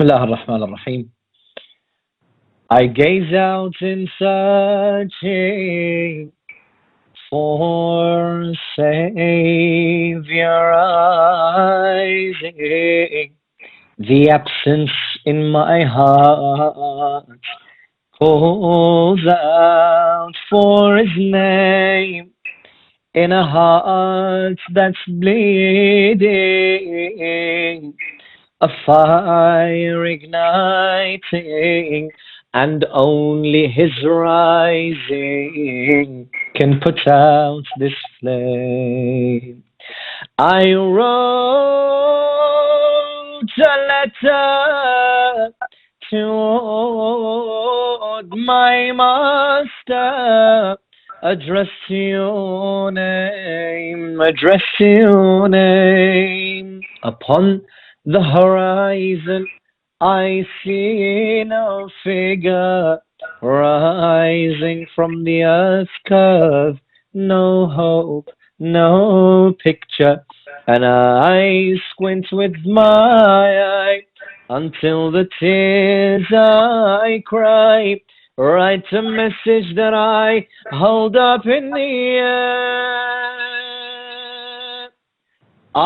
Bismillah ar-Rahman ar-Rahim. I gaze out in searching for Savior rising. The absence in my heart calls out for His name. In a heart that's bleeding, a fire igniting, and only His rising can put out this flame. I wrote a letter to my master, address your name, address your name. Upon the horizon I see no figure rising from the earth's curve, no hope, no picture, and I squint with my eye until the tears I cry write a message that I hold up in the air. I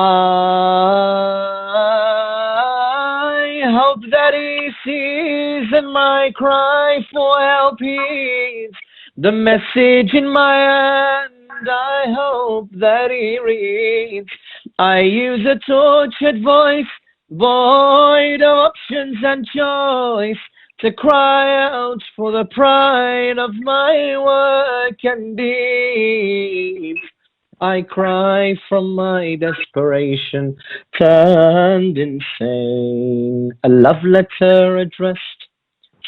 hope that He sees in my cry for help. He's the message in my hand. I hope that He reads. I use a tortured voice, void of options and choice, to cry out for the pride of my work and deeds. I cry from my desperation, turned insane. A love letter addressed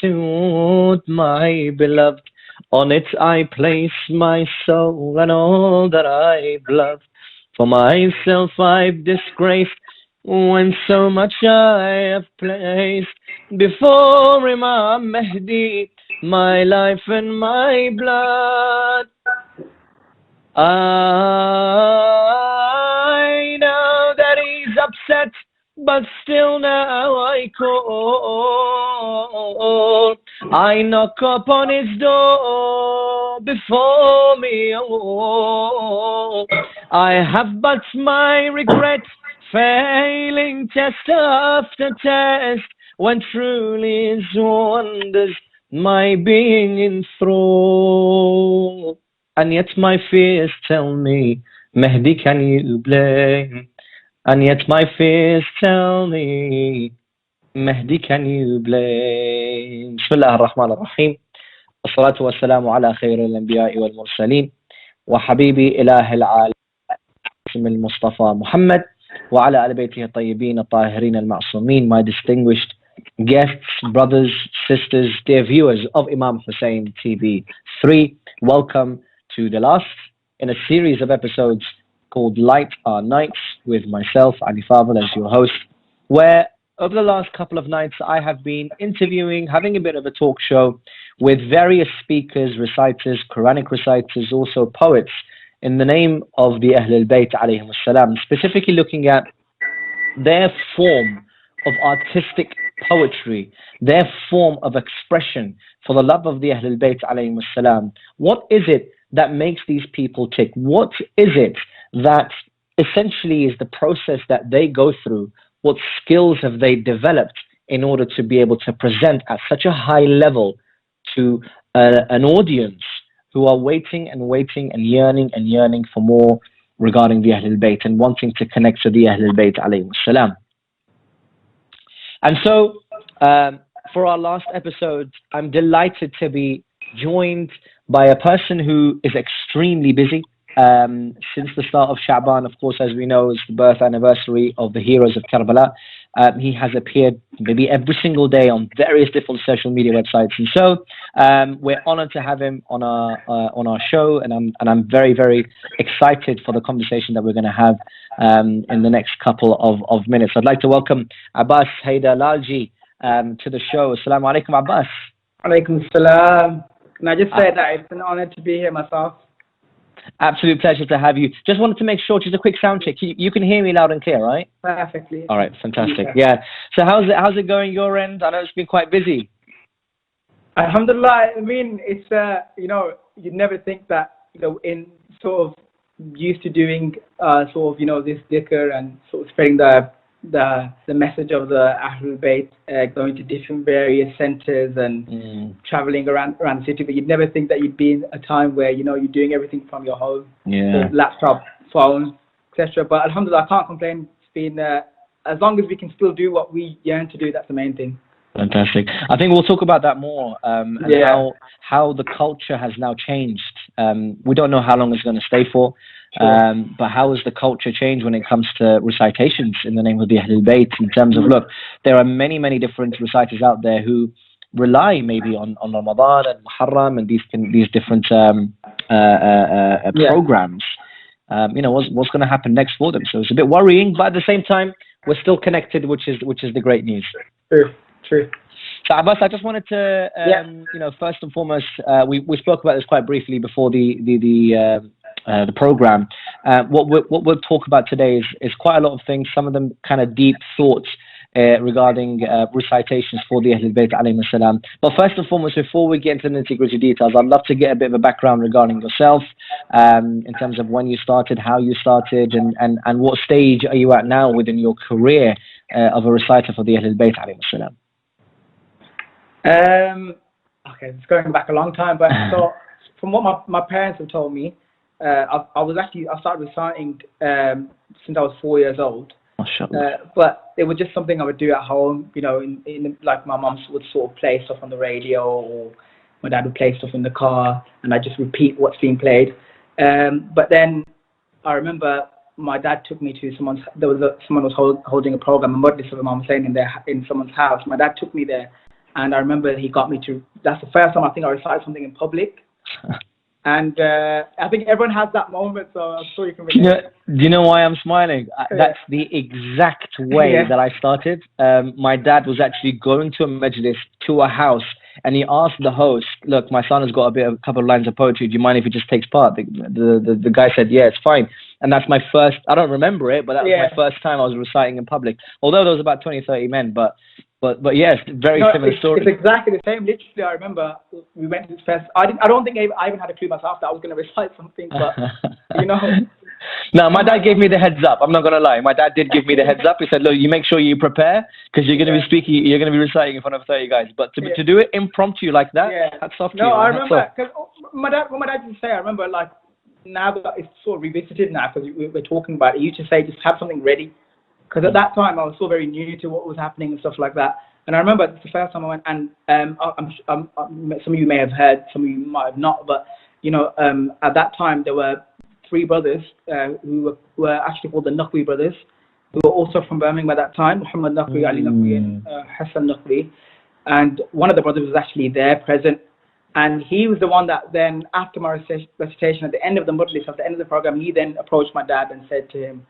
to my beloved. On it I place my soul and all that I've loved. For myself I've disgraced when so much I have placed before Imam Mahdi, my life and my blood. I know that he's upset, but still now I call. I knock upon his door before me. Oh, I have but my regret, failing test after test, when truly His wonders my being enthrall. And yet my fears tell me, Mahdi, can you blame? And yet my fears tell me, Mahdi, can you blame? Bismillah ar-Rahman ar-Rahim. As-salatu was-salamu ala khayr al-anbiya'i wal-mursaleen. Wa habibi ilah al-alam al-Mustafa Muhammad. Wa ala al-baytihi al-tayyibin al-tahirin al-ma'sumin. My distinguished guests, brothers, sisters, dear viewers of Imam Hussein TV3, welcome to the last in a series of episodes called Light Our Nights, with myself, Ali Fadhil, as your host, where over the last couple of nights I have been interviewing, having a bit of a talk show with various speakers, reciters, Quranic reciters, also poets, in the name of the Ahlul Bayt alayhim salam, specifically looking at their form of artistic poetry, their form of expression for the love of the Ahlul Bayt alayhim salam. What is it that makes these people tick? What is it that essentially is the process that they go through? What skills have they developed in order to be able to present at such a high level to an audience who are waiting and waiting and yearning for more regarding the Ahlul Bayt and wanting to connect to the Ahlul Bayt alayhim salam? And so, for our last episode, I'm delighted to be joined by a person who is extremely busy. Since the start of Sha'ban, of course, as we know, is the birth anniversary of the heroes of Karbala. He has appeared maybe every single day on various different social media websites, and so we're honored to have him on our show, and I'm very, very excited for the conversation that we're going to have in the next couple of minutes. I'd like to welcome Abbas Lalji to the show. Assalamu alaikum, Abbas. Alaikum salam. Can I just say that it's an honor to be here myself? Absolute pleasure to have you. Just wanted to make sure, just a quick sound check. You can hear me loud and clear, right? Perfectly. All right, fantastic. Yeah. So how's it going your end? I know it's been quite busy. Alhamdulillah. I mean, it's you'd never think that in sort of used to doing sort of this dhikr and sort of spreading the message of the Ahlul Bayt, going to different various centers and traveling around the city, but you'd never think that you'd be in a time where you're doing everything from your home, laptop, phone, etc. But alhamdulillah, I can't complain. It's been as long as we can still do what we yearn to do, that's the main thing. Fantastic. I think we'll talk about that more, and how the culture has now changed. We don't know how long it's going to stay for. Sure. But how has the culture changed when it comes to recitations in the name of the Ahlul Bayt, in terms of, look, there are many different reciters out there who rely maybe on Ramadan and Muharram and these different programs. What's going to happen next for them? So it's a bit worrying, but at the same time, we're still connected, which is the great news. True. So Abbas, I just wanted to, first and foremost, we spoke about this quite briefly before the program. What we'll talk about today is quite a lot of things. Some of them kind of deep thoughts regarding recitations for the Ahlul Bayt alayhim salam. But first and foremost, before we get into the nitty-gritty details, I'd love to get a bit of a background regarding yourself, in terms of when you started, how you started, and what stage are you at now within your career of a reciter for the Ahlul Bayt alayhim salam. Okay, it's going back a long time, but so from what my parents have told me, I started reciting since I was 4 years old. But it was just something I would do at home, in like my mum would sort of play stuff on the radio, or my dad would play stuff in the car, and I just repeat what's being played. But then I remember my dad took me to someone was holding a program, a Mudlis of Imam Hussain in someone's house. My dad took me there, and I remember he got me to, that's the first time I think I recited something in public. And I think everyone has that moment, so I'm sure you can relate. Do you know why I'm smiling? That's the exact way that I started. My dad was actually going to a majlis, to a house, and he asked the host, look, my son has got a couple of lines of poetry, do you mind if he just takes part? The guy said, yeah, it's fine. And that's my first, I don't remember it, but that was my first time I was reciting in public. Although there was about 20, 30 men, but yes, very similar story. It's exactly the same. Literally, I remember we went to this fest. I don't think I even had a clue myself that I was going to recite something, but No, my dad gave me the heads up. I'm not going to lie. My dad did give me the heads up. He said, look, you make sure you prepare, because you're going to be speaking, you're going to be reciting in front of 30 guys. But to do it impromptu like that, that's soft. No, I remember, because what my dad used to say, I remember, like, now that it's sort of revisited now, because we're talking about it, he used to say, just have something ready. Because at that time, I was still very new to what was happening and stuff like that. And I remember it's the first time I went, and some of you may have heard, some of you might have not, but, at that time, there were 3 brothers who were actually called the Naqvi brothers, who were also from Birmingham at that time, Muhammad Naqvi, Ali Naqvi, and Hassan Naqvi. And one of the brothers was actually there, present. And he was the one that then, after my recitation, at the end of the Mudlis, at the end of the program, he then approached my dad and said to him,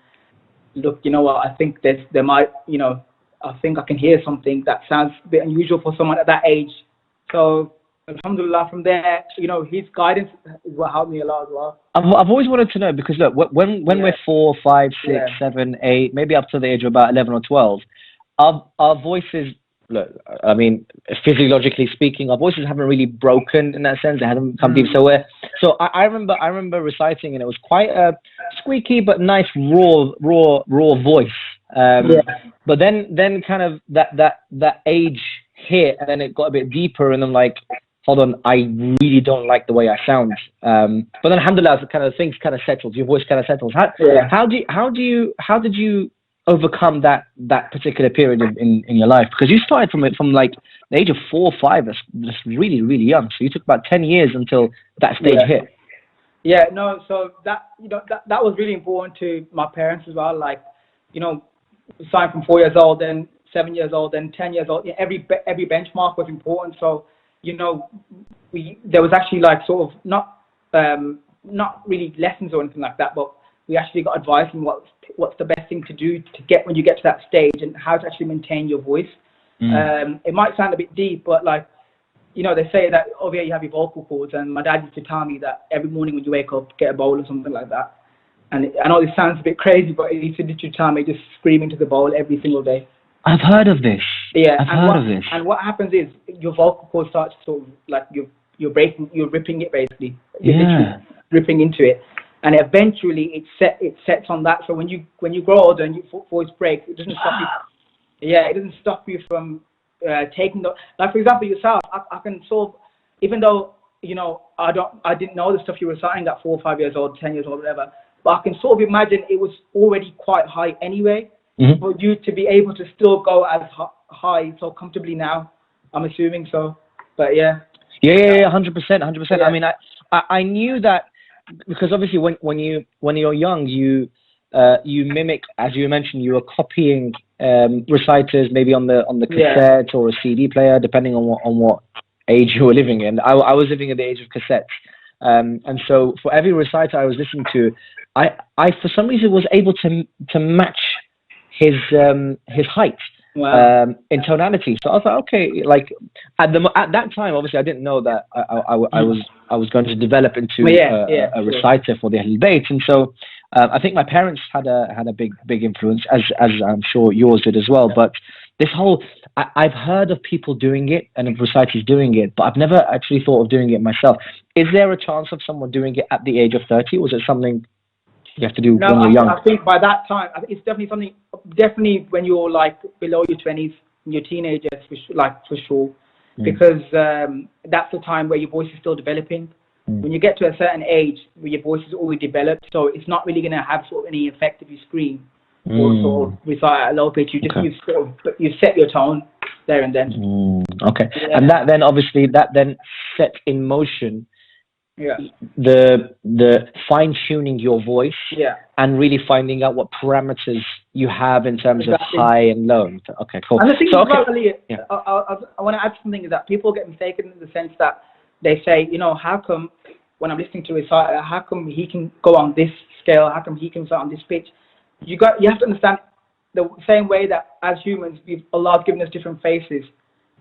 look, you know what, I think there might, I think I can hear something that sounds a bit unusual for someone at that age. So, alhamdulillah, from there, his guidance is what helped me a lot as well. I've always wanted to know, because look, when we're 4, 5, 6, 7, 8, maybe up to the age of about 11 or 12, our voices, look, I mean, physiologically speaking, our voices haven't really broken in that sense. They haven't come deep. So I remember reciting, and it was quite a squeaky but nice raw voice. But then kind of that age hit, and then it got a bit deeper, and I'm like, hold on, I really don't like the way I sound. But then alhamdulillah, things kind of settled. Your voice kind of settles. How did you overcome that particular period in your life? Because you started from like the age of 4 or 5, that's really, really young. So you took about 10 years until that stage hit. So that was really important to my parents as well. Like, starting from 4 years old, then 7 years old, then 10 years old. Every benchmark was important. So there was actually like sort of not really lessons or anything like that, but we actually got advice on what's the best thing to do to get when you get to that stage, and how to actually maintain your voice. It might sound a bit deep, but like you know, they say that over here you have your vocal cords, and my dad used to tell me that every morning when you wake up, get a bowl or something like that. And I know this sounds a bit crazy, but he used to literally tell me just scream into the bowl every single day. I've heard of this. Yeah, I've heard of this. And what happens is your vocal cord starts to sort of like you're ripping it basically. You're literally ripping into it, and eventually it sets on that. So when you grow older and your voice breaks, it doesn't stop you. Yeah, it doesn't stop you from taking the, like, for example, yourself. I can sort of, even though, you know, I didn't know the stuff you were reciting at 4 or 5 years old, 10 years old, whatever. But I can sort of imagine it was already quite high anyway. Mm-hmm. For you to be able to still go as high so comfortably now, I'm assuming so. But yeah. Yeah, 100%, 100%. Yeah. I mean, I knew that because obviously when you're young, you mimic, as you mentioned, you were copying reciters maybe on the cassette or a CD player, depending on what age you were living in. I was living at the age of cassettes, and so for every reciter I was listening to, I for some reason was able to match his height. Wow. In tonality. So I was like, okay, like at that time, obviously I didn't know that I was going to develop into a reciter for the Ahl-Bayt, and so I think my parents had a big influence, as I'm sure yours did as well. But this whole, I've heard of people doing it and of reciters doing it, but I've never actually thought of doing it myself. Is there a chance of someone doing it at the age of 30, or is it something you have to do when you're young? I think by that time, it's definitely something. Definitely when you're like below your 20s, your teenagers, for sure, because that's the time where your voice is still developing. When you get to a certain age, where your voice is already developed, so it's not really going to have sort of any effect if you scream or sort of recite at a low pitch. You set your tone there and then. Okay, and that then sets in motion. Yeah. The fine tuning your voice, and really finding out what parameters you have in terms of high and low. Okay, cool. And the thing I want to add something is that people get mistaken in the sense that they say, you know, how come when I'm listening to a reciter, how come he can go on this scale? How come he can start on this pitch? You have to understand the same way that as humans, Allah's given us different faces.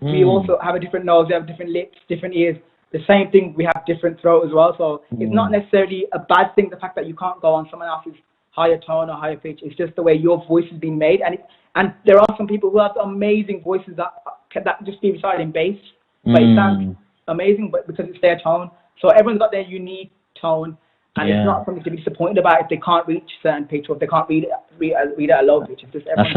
We also have a different nose, we have different lips, different ears. The same thing, we have different throat as well. So it's not necessarily a bad thing, the fact that you can't go on someone else's higher tone or higher pitch. It's just the way your voice has been made. And there are some people who have amazing voices that just be recited in bass. But it sounds amazing, but because it's their tone. So everyone's got their unique tone. And it's not something to be disappointed about if they can't reach a certain pitch or if they can't read at a low pitch. It's just That's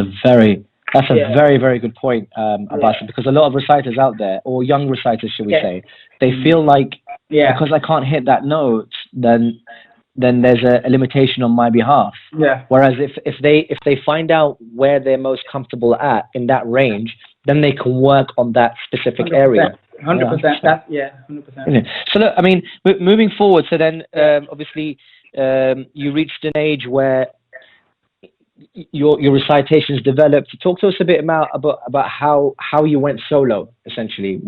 a very, very good point, Abbas, because a lot of reciters out there, or young reciters, should we say, they feel like because I can't hit that note, then there's a limitation on my behalf. Yeah. Whereas if they find out where they're most comfortable at in that range, then they can work on that specific 100%, area. 100%. 100%. So look, I mean, moving forward, so then obviously you reached an age where your recitations developed. Talk to us a bit about how you went solo, essentially.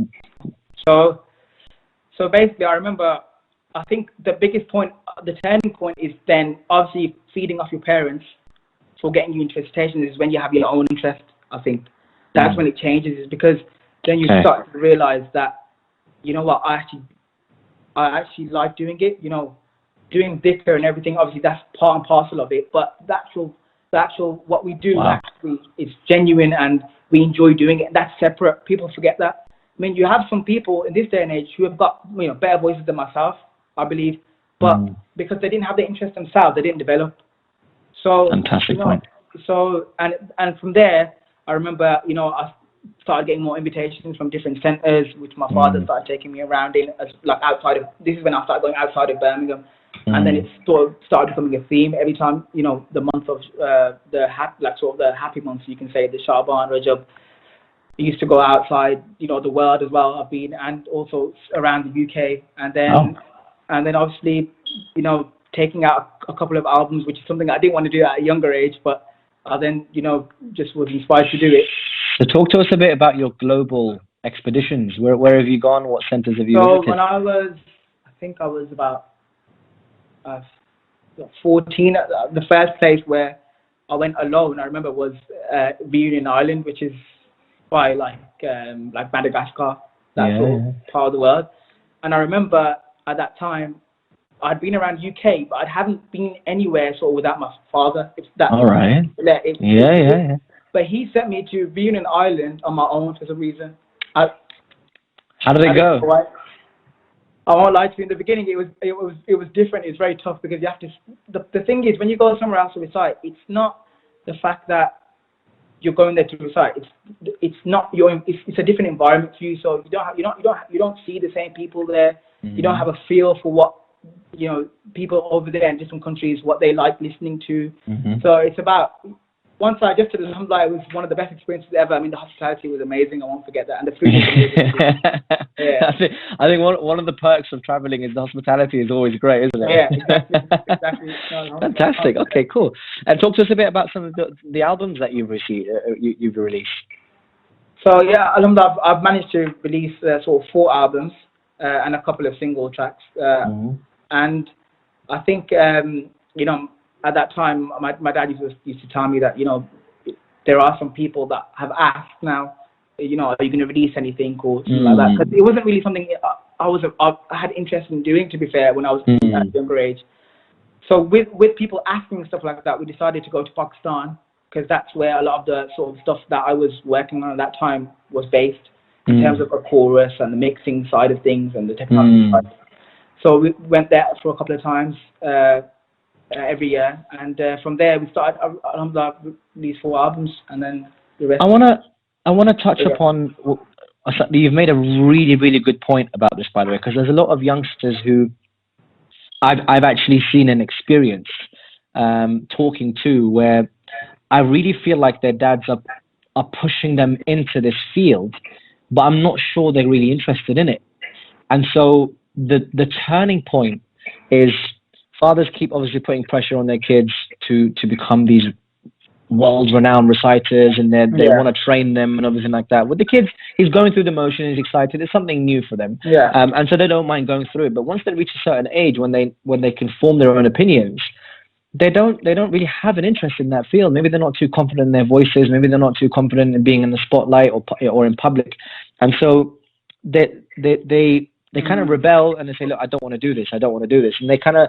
So basically, I remember, I think the biggest point, the turning point is then obviously feeding off your parents for getting you into recitations is when you have your own interest. I think that's when it changes, is because then you start to realize that, you know what, I actually like doing it. You know, doing dhikr and everything, obviously that's part and parcel of it, but the actual what we do actually is genuine and we enjoy doing it. That's separate. People forget that. I mean, you have some people in this day and age who have got, you know, better voices than myself, I believe, but because they didn't have the interest themselves, they didn't develop. So fantastic point. So and from there, I remember, you know, I started getting more invitations from different centres, which my father started taking me around in, like outside of. This is when I started going outside of Birmingham. And then it started becoming a theme every time, you know, the month of the happy months, you can say, the Sha'ban, Rajab. I used to go outside, you know, the world as well. I've been, and also around the UK, and then obviously, you know, taking out a couple of albums, which is something I didn't want to do at a younger age, but I then, you know, just was inspired to do it. So talk to us a bit about your global expeditions. Where have you gone? What centres have you visited? So when I think I was about 14. The first place where I went alone, I remember, was Reunion Island, which is by like Madagascar. that sort of part of the world. And I remember at that time, I'd been around UK, but I hadn't been anywhere sort of without my father. It's that. All right. Yeah. But he sent me to Reunion Island on my own for some reason. How did it go? I won't lie to you. In the beginning, it was different. It's very tough because you have to. The thing is, when you go somewhere else to recite, it's not the fact that you're going there to recite. It's not your. It's a different environment for you. So you don't see the same people there. You don't have a feel for what people over there in different countries, what they like listening to. So it's about. Once I just did Alhamdulillah, it was one of the best experiences ever. I mean, the hospitality was amazing. I won't forget that. And the food was amazing. Yeah. I think one of the perks of traveling is the hospitality is always great, isn't it? Yeah, exactly. Fantastic. Okay, cool. And talk to us a bit about some of the albums that you've released. So, yeah, Alhamdulillah, I've managed to release sort of 4 albums and a couple of single tracks. And I think, at that time, my dad used to tell me that, there are some people that have asked now, are you going to release anything or something like that? Because it wasn't really something I had interest in doing, to be fair, when I was at a younger age. So with people asking stuff like that, we decided to go to Pakistan, because that's where a lot of the sort of stuff that I was working on at that time was based, in terms of a chorus and the mixing side of things and the technology side. So we went there for a couple of times, every year, and from there we started these 4 albums, and then the rest. I wanna touch upon. You've made a really, really good point about this, by the way, because there's a lot of youngsters who I've actually seen and experienced talking to, where I really feel like their dads are pushing them into this field, but I'm not sure they're really interested in it. And so the turning point is, fathers keep obviously putting pressure on their kids to become these world-renowned reciters, and they want to train them and everything like that. With the kids, he's going through the motion, he's excited, it's something new for them. And so they don't mind going through it. But once they reach a certain age, when they can form their own opinions, they don't really have an interest in that field. Maybe they're not too confident in their voices, maybe they're not too confident in being in the spotlight or in public. And so they kind of rebel, and they say, look, I don't want to do this. And they kind of,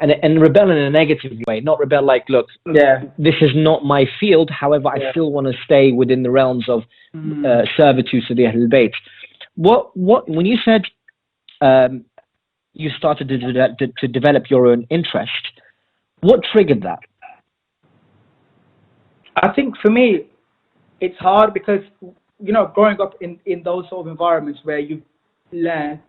and rebel in a negative way, not rebel like, look, this is not my field. However, I still want to stay within the realms of servitude to the Ahlul Bayt. When you said you started to develop your own interest, what triggered that? I think for me, it's hard because, growing up in those sort of environments where you've learned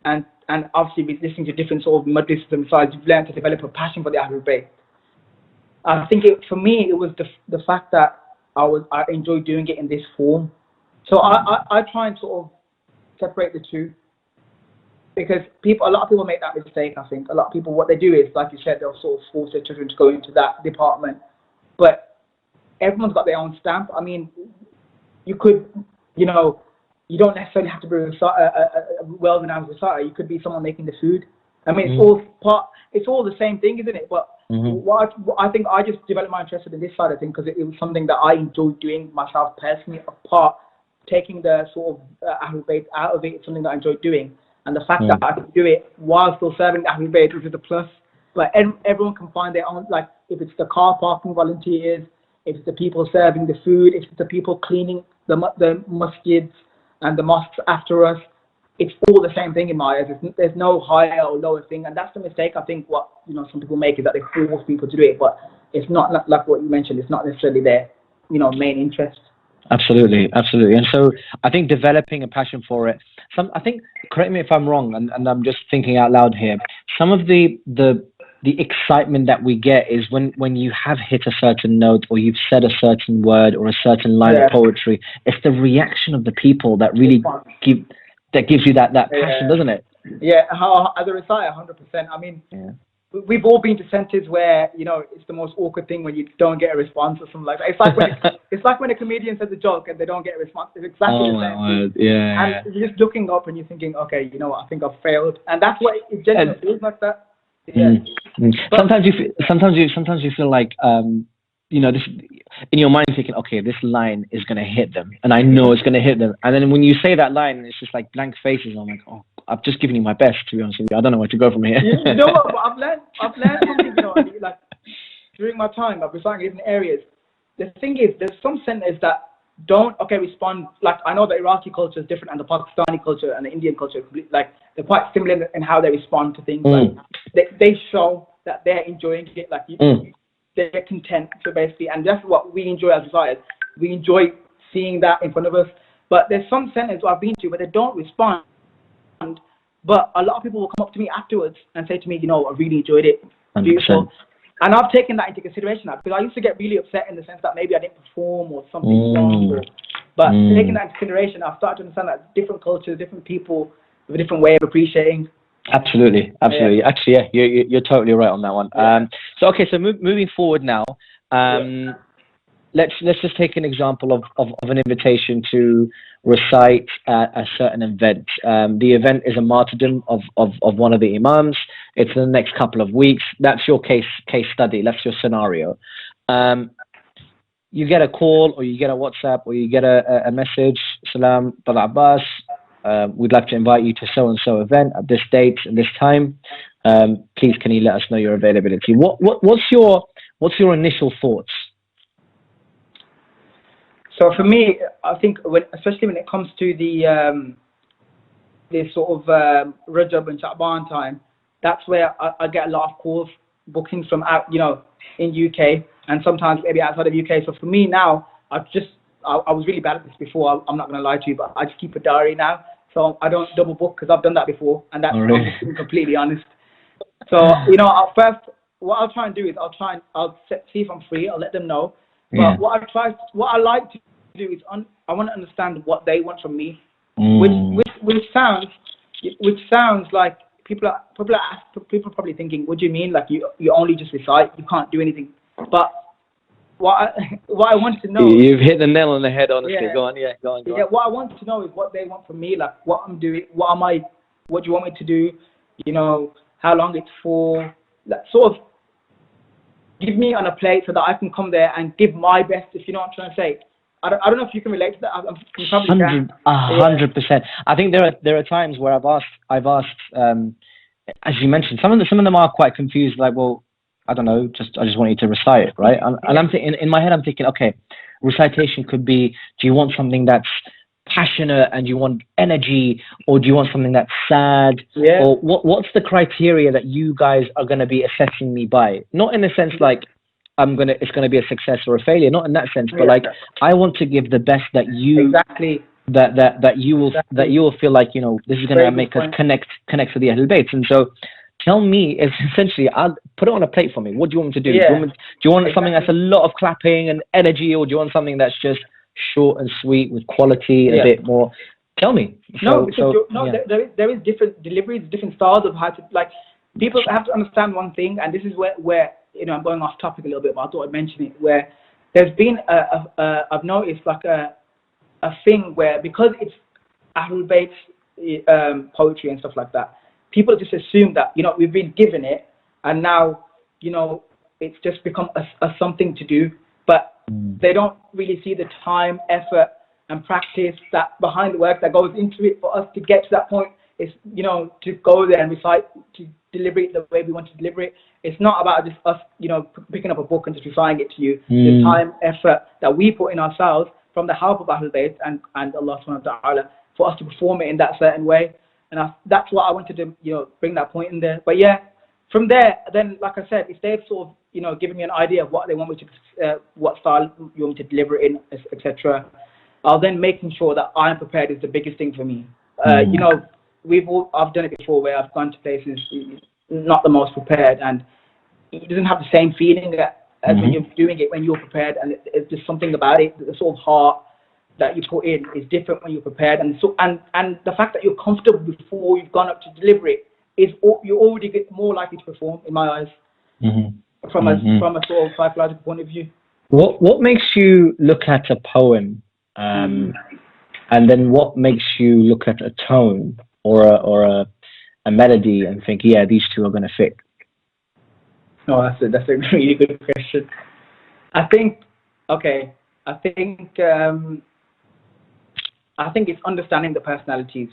and obviously with listening to different sort of madrasas and sides, you've learned to develop a passion for the Ahlul Bayt. I think for me it was the fact that I enjoyed doing it in this form. So I try and sort of separate the two, because a lot of people make that mistake. I think a lot of people, what they do is, like you said, they'll sort of force their children to go into that department, but everyone's got their own stamp. I mean, you could, you don't necessarily have to be a well-renowned reciter. You could be someone making the food. I mean, it's all the same thing, isn't it? But what I think I just developed my interest in this side of things because it was something that I enjoyed doing myself personally. Apart taking the sort of Ahlul Bayt out of it, it's something that I enjoyed doing, and the fact that I could do it while still serving the Ahlul Bayt is a plus. But everyone can find their own. Like if it's the car parking volunteers, if it's the people serving the food, if it's the people cleaning the masjids and the mosques after us, it's all the same thing in my eyes. There's no higher or lower thing, and that's the mistake I think what some people make, is that they force people to do it, but it's not like what you mentioned. It's not necessarily their main interest. Absolutely. And so I think developing a passion for it. I think, correct me if I'm wrong, and I'm just thinking out loud here. Some of the excitement that we get is when you have hit a certain note, or you've said a certain word or a certain line of poetry. It's the reaction of the people that really gives you that passion, doesn't it? Yeah, as a reciter, 100%. I mean, we've all been to centres where it's the most awkward thing when you don't get a response or something like that. It's like when a comedian says a joke and they don't get a response. It's exactly the same thing. And you're just looking up and you're thinking, okay, I think I've failed, and that's what it genuinely feels like that. Sometimes you feel like this in your mind thinking, okay, this line is gonna hit them, and I know it's gonna hit them. And then when you say that line, it's just like blank faces. I'm like, oh, I've just given you my best, to be honest with you. I don't know where to go from here. You know what? But I've learned something. Like during my time, I've reciting different areas. The thing is, there's some centers that don't respond. Like I know the Iraqi culture is different, and the Pakistani culture and the Indian culture, like they're quite similar in how they respond to things. Like they show that they're enjoying it. Like they're content. So basically, and that's what we enjoy as reciters. We enjoy seeing that in front of us. But there's some centers I've been to where they don't respond. But a lot of people will come up to me afterwards and say to me, I really enjoyed it. 100%. Beautiful. And I've taken that into consideration now, because I used to get really upset in the sense that maybe I didn't perform or something wrong. But taking that into consideration, I've started to understand that different cultures, different people have a different way of appreciating. Absolutely. Yeah. Actually, yeah, you're totally right on that one. Yeah. So moving forward now, let's just take an example of an invitation to recite at a certain event. The event is a martyrdom of one of the imams. It's in the next couple of weeks. That's your case study. That's your scenario. You get a call, or you get a WhatsApp, or you get a message. Salam, Brother Abbas. We'd like to invite you to so and so event at this date and this time. Please, can you let us know your availability? What's your initial thoughts? So for me, I think especially when it comes to the sort of Rajab and Sha'ban time, that's where I get a lot of calls, bookings from out, in UK, and sometimes maybe outside of UK. So for me now, I was really bad at this before. I'm not going to lie to you, but I just keep a diary now, so I don't double book, because I've done that before, and that's I'm just being completely honest. So at first, what I'll try and do is I'll see if I'm free. I'll let them know. But what I like to do is I want to understand what they want from me, which sounds like people are probably thinking, what do you mean? Like you only just recite, you can't do anything. But what I want to know. You've hit the nail on the head, honestly. Yeah. Go on. Yeah, what I want to know is what they want from me, like what I'm doing, what do you want me to do? How long it's for. Like, sort of give me on a plate so that I can come there and give my best, if you know what I'm trying to say. I don't know if you can relate to that. You probably can. 100%. I think there are times where I've asked, as you mentioned, some of them are quite confused. Like, well, I don't know, I just want you to recite it, right? And I'm thinking, in my head, I'm thinking, okay, recitation could be, do you want something that's passionate and you want energy, or do you want something that's sad? Yeah. Or what's the criteria that you guys are going to be assessing me by? Not in the sense like it's gonna be a success or a failure, not in that sense, but like I want to give the best that you that you will feel like this is gonna make us connect with the Ahlul Bayt. And so tell me, essentially, I'll put it on a plate for me. What do you want me to do? Yeah. Do you want something that's a lot of clapping and energy, or do you want something that's just short and sweet with quality and a bit more? Tell me. There is different deliveries, different styles of how to, like, people have to understand one thing, and this is where I'm going off topic a little bit, but I thought I'd mention it, where there's been I've noticed like a thing where, because it's Ahlul Bayt poetry and stuff like that, people just assume that we've been given it, and now it's just become a something to do, but they don't really see the time, effort, and practice that behind the work that goes into it for us to get to that point. Is to go there and recite, to deliver it the way we want to deliver it. It's not about just us, picking up a book and just reciting it to you. The time, effort that we put in ourselves from the help of Ahlul Bayt and Allah subhanahu wa ta'ala, for us to perform it in that certain way. And that's what I wanted to, bring that point in there. But yeah, from there, then, like I said, if they've sort of, given me an idea of what they want me to, what style you want me to deliver it in, etc., I'll then making sure that I'm prepared is the biggest thing for me. I've done it before where I've gone to places not the most prepared, and it doesn't have the same feeling as when you're doing it when you're prepared, and it's just something about it, the sort of heart that you put in is different when you're prepared, and the fact that you're comfortable before you've gone up to deliver it is you already get more likely to perform, in my eyes, from a sort of psychological point of view. What makes you look at a poem, and then what makes you look at a tone or a melody and think, yeah, these two are going to fit? No, that's a really good question. I think, okay, I think, um, I think it's understanding the personalities.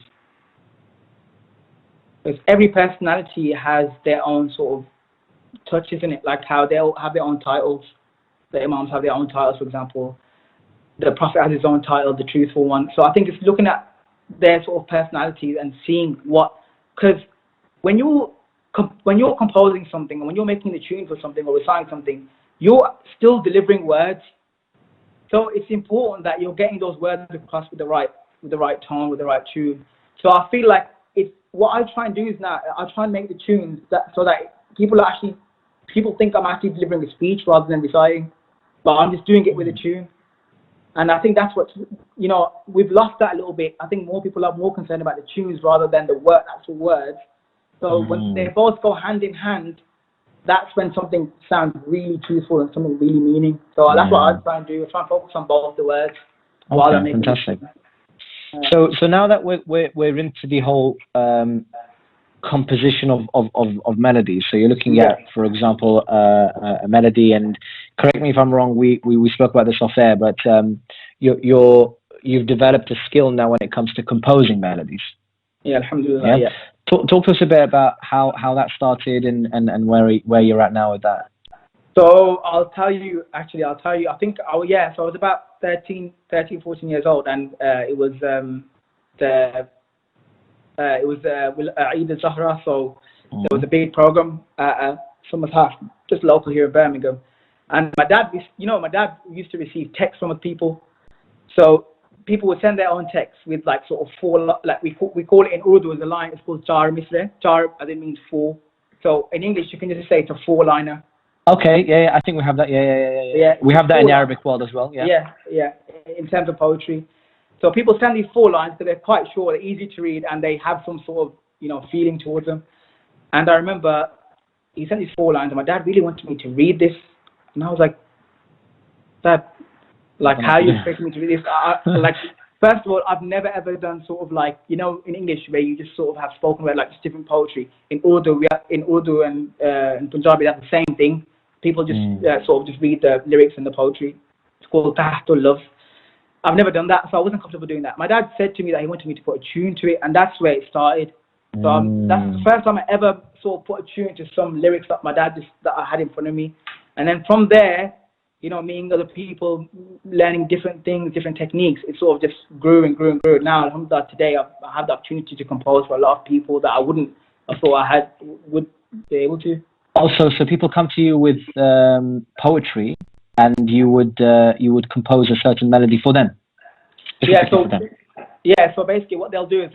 Because every personality has their own sort of touches in it, like how they all have their own titles. The Imams have their own titles, for example. The Prophet has his own title, the truthful one. So I think it's looking at their sort of personalities and seeing what, because when when you're composing something, and when you're making the tune for something or reciting something, you're still delivering words. So it's important that you're getting those words across with the right tone, with the right tune. So I feel like it's what I try and do is now I try and make the tunes that so that people think I'm actually delivering a speech rather than reciting, but I'm just doing it with a tune. And I think that's what, we've lost that a little bit. I think more people are more concerned about the tunes rather than the actual words. So when they both go hand in hand, that's when something sounds really truthful and something really meaning. So that's what I try and do. I try and focus on both the words while I'm making fantastic. So now that we're into the whole composition of melodies. So you're looking at, for example, a melody, and correct me if I'm wrong. We spoke about this off air, but you've developed a skill now when it comes to composing melodies. Yeah, alhamdulillah. Yeah. Talk to us a bit about how that started and where you're at now with that. So I'll tell you. I think so I was about 13, 14 years old, and it was Eid al-Zahra, so there was a big program at Summer's House, just local here in Birmingham. And my dad used to receive texts from people. So people would send their own texts with like sort of four, like we call it in Urdu as a line, it's called char misle. Char, as it means four. So in English, you can just say it's a four-liner. Okay, yeah, I think we have that. Yeah. We have that in the Arabic world as well. Yeah. Yeah. In terms of poetry. So people send these 4 lines because they're quite short, they're easy to read, and they have some sort of, feeling towards them. And I remember he sent these 4 lines, and my dad really wanted me to read this. And I was like, Dad, like, how are you expecting me to read this? Like, first of all, I've never ever done sort of like, in English where you just sort of have spoken about like just different poetry. In Urdu, and in Punjabi, that's the same thing. People just sort of just read the lyrics and the poetry. It's called Tahtul Love. I've never done that, so I wasn't comfortable doing that. My dad said to me that he wanted me to put a tune to it, and that's where it started. So that's the first time I ever sort of put a tune to some lyrics that my dad that I had in front of me. And then from there, meeting other people, learning different things, different techniques, it sort of just grew and grew and grew. Now, alhamdulillah, today I have the opportunity to compose for a lot of people that I thought I would be able to. Also, so people come to you with poetry, and you would compose a certain melody for them. So basically what they'll do is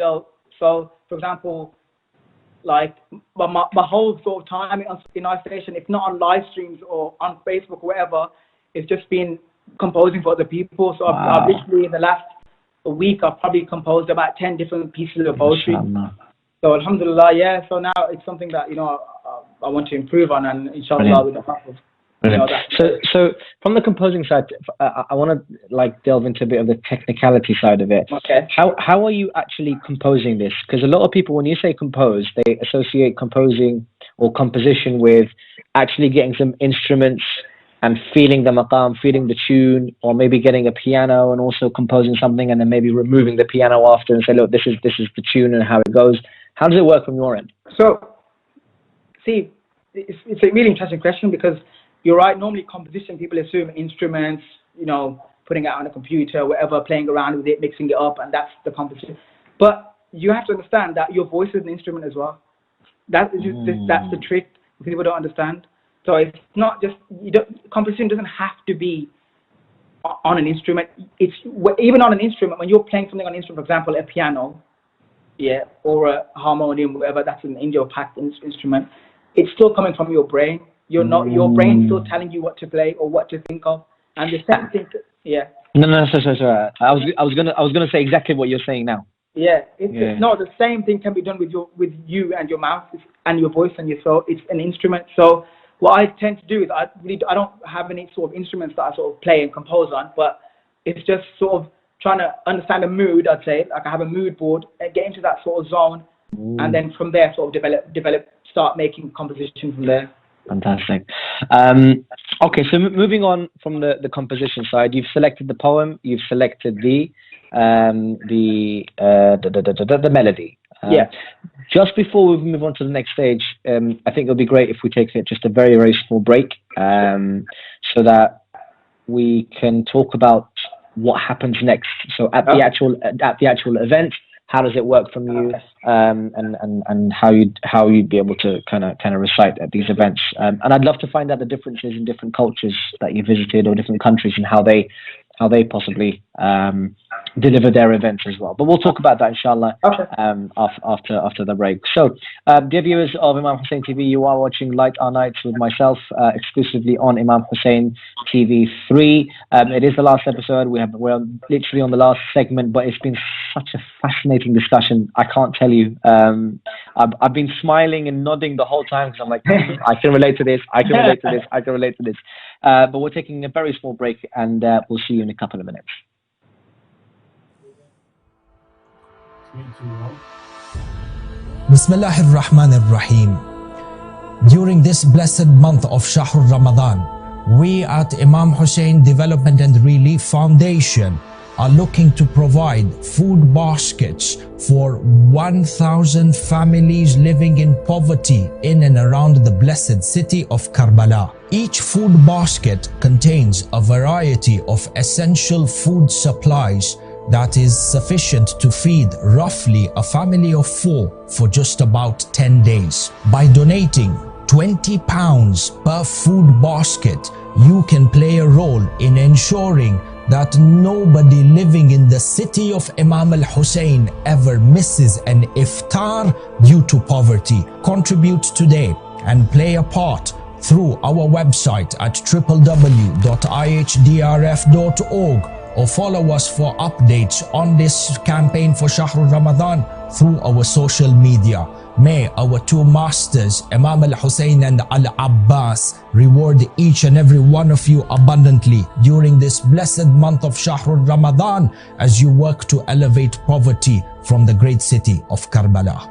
for example, like my whole sort of time in isolation, if not on live streams or on Facebook or whatever, it's just been composing for other people. So I've literally in the last week I've probably composed about 10 different pieces of poetry. So alhamdulillah, so now it's something that I want to improve on, and inshallah with the help of So from the composing side, I want to delve into a bit of the technicality side of it. Okay. How are you actually composing this? Because a lot of people, when you say compose, they associate composing or composition with actually getting some instruments and feeling the maqam, feeling the tune, or maybe getting a piano and also composing something and then maybe removing the piano after and say, look, this is the tune and how it goes. How does it work from your end? So, see, it's a really interesting question because you're right. Normally, composition, people assume instruments, putting it on a computer, whatever, playing around with it, mixing it up, and that's the composition. But you have to understand that your voice is an instrument as well. That's the trick people don't understand. So it's not just composition doesn't have to be on an instrument. It's even on an instrument when you're playing something on an instrument, for example, a piano, or a harmonium, whatever. That's an Indio-packed instrument. It's still coming from your brain. Your brain's still telling you what to play or what to think of, and the same thing. No, sorry. I was gonna say exactly what you're saying now. The same thing can be done with you and your mouth and your voice and your throat. It's an instrument. So what I tend to do is I don't have any sort of instruments that I sort of play and compose on, but it's just sort of trying to understand a mood. I'd say like I have a mood board and get into that sort of zone, and then from there sort of develop, start making composition from there. Fantastic. Okay, so moving on from the composition side, you've selected the poem, you've selected the melody. Yeah. Just before we move on to the next stage, I think it'll be great if we take just a very, very small break, so that we can talk about what happens next. So at the actual event, how does it work from you, and how you'd be able to kind of recite at these events. And I'd love to find out the differences in different cultures that you visited or different countries and how they possibly deliver their events as well. But we'll talk about that, inshallah, after the break. So, dear viewers of Imam Hussein TV, you are watching Light Our Nights with myself, exclusively on Imam Hussein TV 3. It is the last episode. We're literally on the last segment, but it's been such a fascinating discussion. I can't tell you. I've been smiling and nodding the whole time because I'm like, I can relate to this. I can relate to this. I can relate to this. But we're taking a very small break, and we'll see you in a couple of minutes. Bismillahir Rahmanir Rahim. During this blessed month of Shahr Ramadan, we at Imam Hussein Development and Relief Foundation are looking to provide food baskets for 1,000 families living in poverty in and around the blessed city of Karbala. Each food basket contains a variety of essential food supplies that is sufficient to feed roughly a family of 4 for just about 10 days. By donating 20 pounds per food basket, you can play a role in ensuring that nobody living in the city of Imam al-Hussein ever misses an iftar due to poverty. Contribute today and play a part through our website at www.ihdrf.org, or follow us for updates on this campaign for Shahr Ramadan through our social media. May our two masters, Imam al-Hussein and Al-Abbas, reward each and every one of you abundantly during this blessed month of Shahr Ramadan as you work to elevate poverty from the great city of Karbala.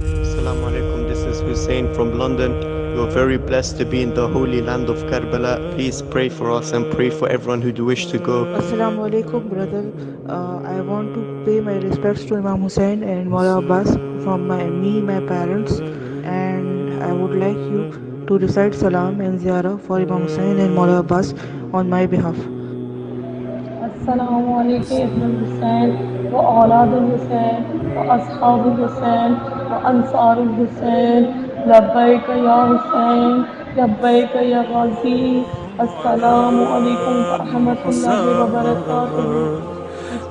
Assalamu alaikum, this is Hussein from London. You're very blessed to be in the holy land of Karbala. Please pray for us and pray for everyone who do wish to go. Assalamu alaikum, brother. I want to pay my respects to Imam Hussein and Mulla Abbas from my parents, and I would like you to recite salam and ziyarah for Imam Hussein and Mulla Abbas on my behalf. السلام عليك يا ابن الحسين وأولاد الحسين وأصحاب الحسين وأنصار الحسين لبيك يا حسين لبيك يا غازي السلام عليكم ورحمة الله وبركاته.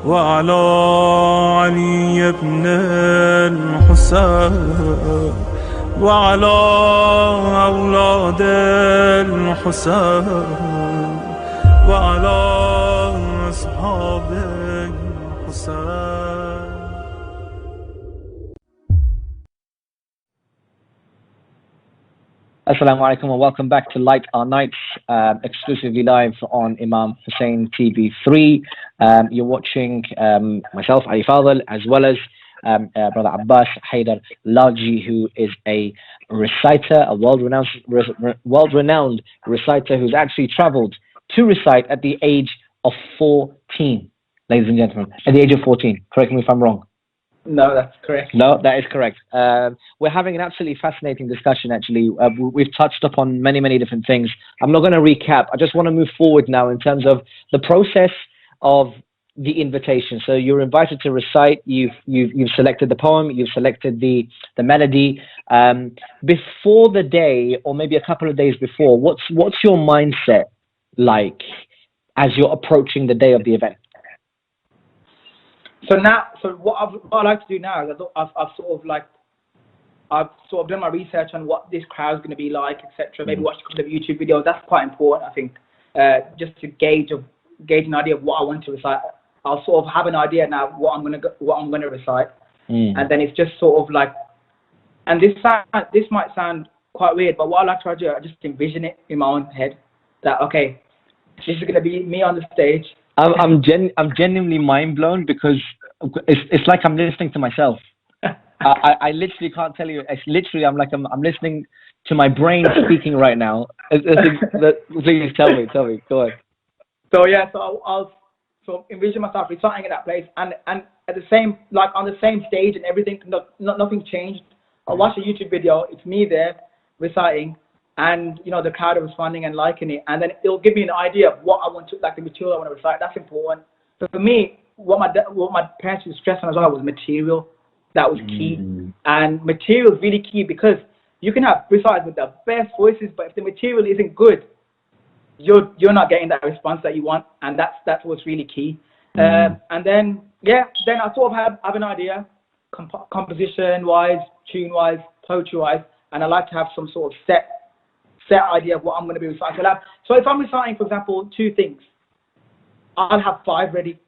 وعلى علي بن الحسين وعلى أولاد الحسين وعلى أصحاب الحسين. Assalamu alaikum and welcome back to Light Our Nights, exclusively live on Imam Hussein TV 3. You're watching myself, Ali Fadhil, as well as Brother Abbas Lalji, who is a reciter, a world-renowned reciter who's actually traveled to recite at the age of 14, ladies and gentlemen, at the age of 14. Correct me if I'm wrong. No, that's correct. No, that is correct. We're having an absolutely fascinating discussion, actually. We've touched upon many, many different things. I'm not going to recap. I just want to move forward now in terms of the process of the invitation. So you're invited to recite. You've selected the poem. You've selected the melody. Before the day, or maybe a couple of days before, what's your mindset like as you're approaching the day of the event? So what I like to do now is I've sort of done my research on what this crowd's going to be like, etc. Maybe watch a couple of YouTube videos. That's quite important, I think, just to gauge an idea of what I want to recite. I'll sort of have an idea now of what I'm going to recite, and then it's just sort of like, and this might sound quite weird, but what I like to do, I just envision it in my own head that okay, this is going to be me on the stage. I'm genuinely mind blown because it's like I'm listening to myself. I literally can't tell you. It's literally I'm listening to my brain speaking right now. Please tell me. Go on. So yeah, so I'll so envision myself reciting at that place, and at the same on the same stage and everything. Nothing changed. I'll watch a YouTube video. It's me there reciting, and the crowd are responding and liking it, and then it'll give me an idea of what I want to the material I want to recite. That's important. So for me, what my parents were stressing as well was material. That was key, and material is really key because you can have reciters with the best voices, but if the material isn't good, you're not getting that response that you want, and that's what's really key. And then I sort of have an idea, composition wise, tune wise, poetry wise, and I like to have some sort of set idea of what I'm going to be reciting. So if I'm reciting, for example, 2 things, I'll have 5 ready,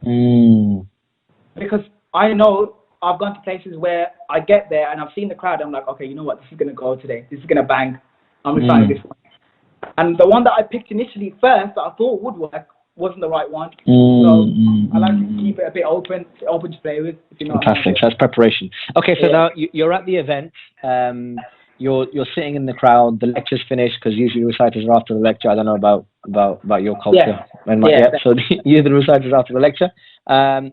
because I know I've gone to places where I get there and I've seen the crowd. I'm like, okay, you know what? This is going to go today. This is going to bang. I'm reciting this one. And the one that I picked initially first that I thought would work wasn't the right one. So I like to keep it a bit open to play with. If you know. Fantastic. That's preparation. Okay, so now you're at the event. You're sitting in the crowd. The lecture's finished because usually reciters are after the lecture. I don't know about your culture. So you're the reciters after the lecture.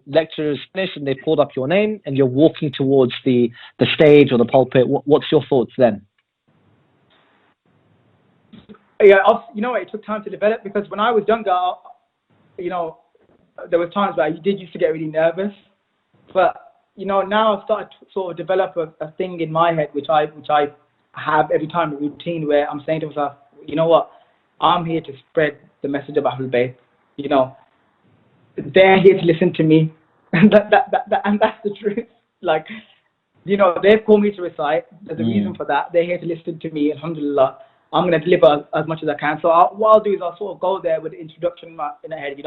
Lecture is finished and they've called up your name and you're walking towards the stage or the pulpit. What's your thoughts then? Yeah, it took time to develop because when I was younger, there were times where I used to get really nervous. But now I've started to sort of develop a thing in my head which I have every time, a routine where I'm saying to myself, you know what, I'm here to spread the message of Ahlul Bayt. They're here to listen to me, and that's the truth. They've called me to recite. There's a reason for that. They're here to listen to me. Alhamdulillah, I'm going to deliver as much as I can. So what I'll do is I'll sort of go there with the introduction in my head,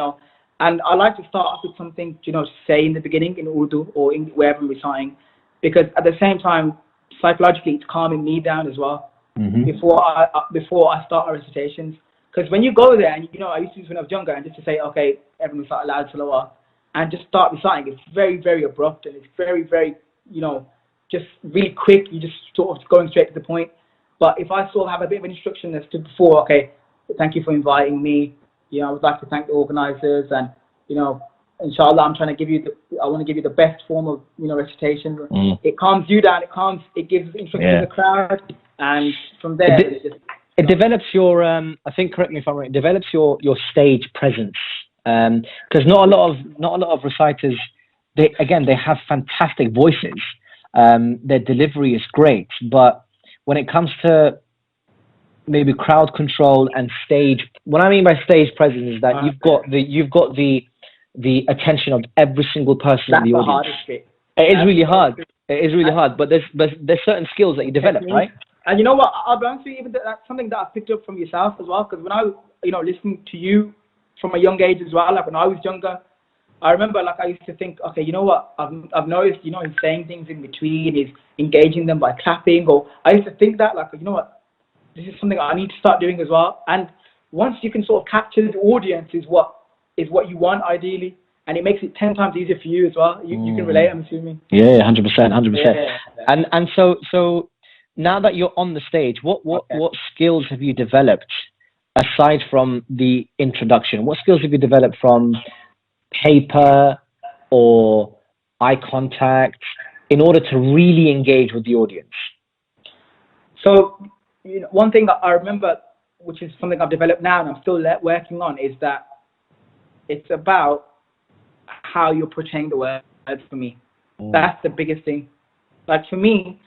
and I like to start off with something, to say in the beginning in Urdu or in wherever I'm reciting, because at the same time, psychologically, it's calming me down as well before I start my recitations. Because when you go there, and I used to do this when I was younger, and just to say, okay, everyone recite aloud, salawat, and just start reciting, it's very, very abrupt, and it's very, very, just really quick. You just sort of going straight to the point. But if I sort of have a bit of an instruction as to before, okay, thank you for inviting me. I would like to thank the organisers, and inshallah, I want to give you the best form of recitation. It calms you down. It gives instruction to the crowd, and from there, it develops your. I think, correct me if I'm wrong. It develops your stage presence, because not a lot of reciters. They have fantastic voices. Their delivery is great, but when it comes to maybe crowd control and stage, what I mean by stage presence is that you've got the attention of every single person in the audience. Hardest bit. It is really hard. It is really hard, but there's certain skills that you develop, right? And you know what? I'll be honest with you, even that's something that I picked up from yourself as well. Because when I was, listening to you from a young age as well, like when I was younger, I remember I used to think, okay, you know what? I've noticed, he's saying things in between, he's engaging them by clapping, or I used to think that, you know what? This is something I need to start doing as well. And once you can sort of capture the audience is what you want ideally, and it makes it 10 times easier for you as well. You can relate, I'm assuming. Yeah, 100%. Yeah. And so now that you're on the stage, what skills have you developed aside from the introduction? What skills have you developed from paper or eye contact in order to really engage with the audience? So, one thing that I remember, which is something I've developed now and I'm still working on, is that it's about how you're portraying the words for me. That's the biggest thing. For me,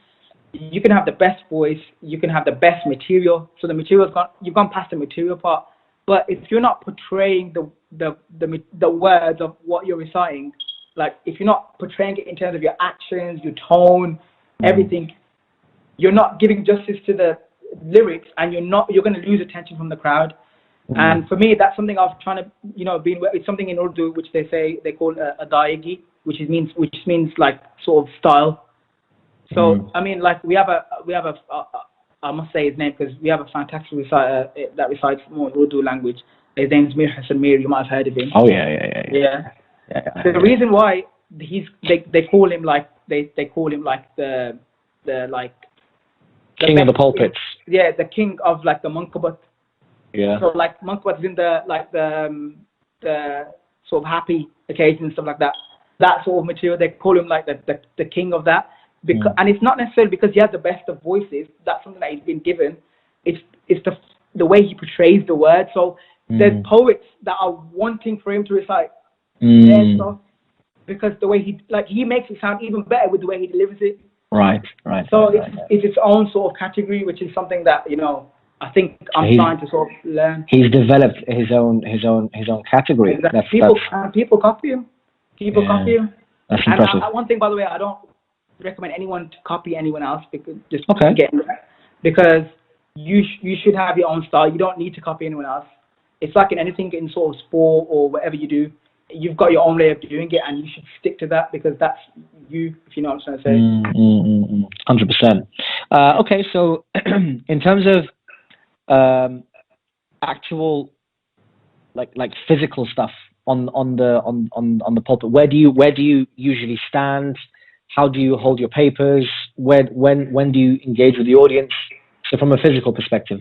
you can have the best voice, you can have the best material. So the material's you've gone past the material part. But if you're not portraying the words of what you're reciting, if you're not portraying it in terms of your actions, your tone, everything, you're not giving justice to the lyrics, and you're going to lose attention from the crowd. And for me, that's something I've trying to, it's something in Urdu which they call a daigi, which means sort of style. So I mean, we have a I must say his name because we have a fantastic reciter that recites more Urdu language. His name's Mir Hassan Mir. You might have heard of him. Oh yeah. So the reason why they call him like they call him like the like the King of the best pulpits. yeah, the king of like the mankabat. Yeah. So like mankabat is in the like the sort of happy occasion and stuff like that. That sort of material, they call him like the king of that. Because and it's not necessarily because he has the best of voices. That's something that he's been given. It's the way he portrays the word. So there's poets that are wanting for him to recite their stuff because the way he makes it sound even better with the way he delivers it. Right. So it's its own sort of category, which is something that I think I'm trying to sort of learn. He's developed his own category. Exactly. People copy him. Copy him. That's impressive. And one thing, by the way, I don't recommend anyone to copy anyone else because because you should have your own style. You don't need to copy anyone else. It's like in anything in sort of sport or whatever you do. You've got your own way of doing it, and you should stick to that because that's you. If you know what I'm trying to say. 100%. Okay, so in terms of actual like physical stuff on the pulpit, where do you usually stand? How do you hold your papers? When do you engage with the audience? So from a physical perspective.